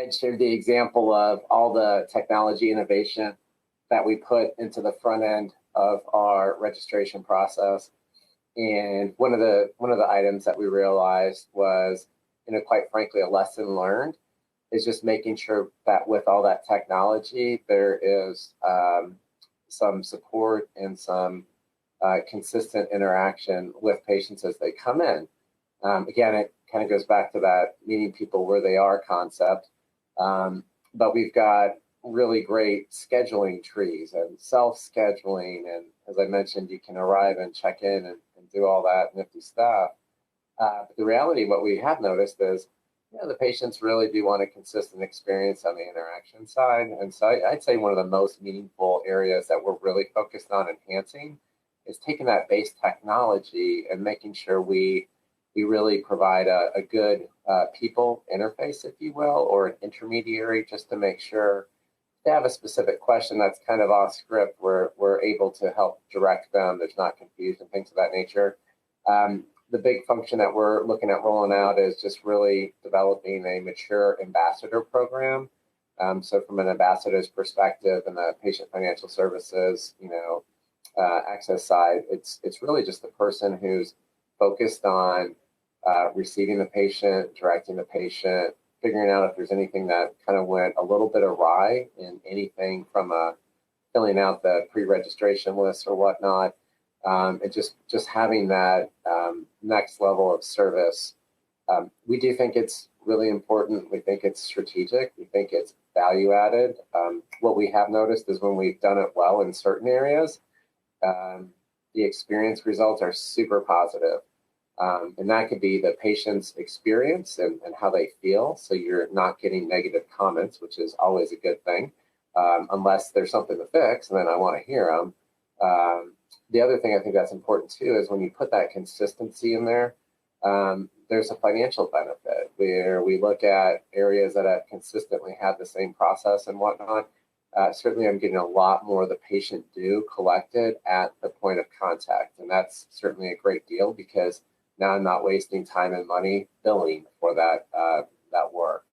had shared the example of all the technology innovation that we put into the front end of our registration process. And one of the items that we realized was, quite frankly, a lesson learned is just making sure that with all that technology, there is some support and some consistent interaction with patients as they come in. Again, it kind of goes back to that meeting people where they are concept. But we've got really great scheduling trees and self-scheduling. And as I mentioned, you can arrive and check in and do all that nifty stuff. But the reality, what we have noticed is, the patients really do want a consistent experience on the interaction side. And so I'd say one of the most meaningful areas that we're really focused on enhancing is taking that base technology and making sure we really provide a good people interface, if you will, or an intermediary, just to make sure they have a specific question that's kind of off script, we're able to help direct them. There's not confusion, things of that nature. The big function that we're looking at rolling out is just really developing a mature ambassador program. So from an ambassador's perspective and the patient financial services, access side, it's really just the person who's focused on receiving the patient, directing the patient, figuring out if there's anything that kind of went a little bit awry in anything from filling out the pre-registration list or whatnot. And just having that next level of service. We do think it's really important. We think it's strategic. We think it's value added. What we have noticed is when we've done it well in certain areas, the experience results are super positive. And that could be the patient's experience and how they feel. So you're not getting negative comments, which is always a good thing, unless there's something to fix, and then I want to hear them. The other thing I think that's important too is when you put that consistency in there, there's a financial benefit where we look at areas that have consistently had the same process and whatnot. Certainly I'm getting a lot more of the patient due collected at the point of contact. And that's certainly a great deal because now I'm not wasting time and money billing for that work.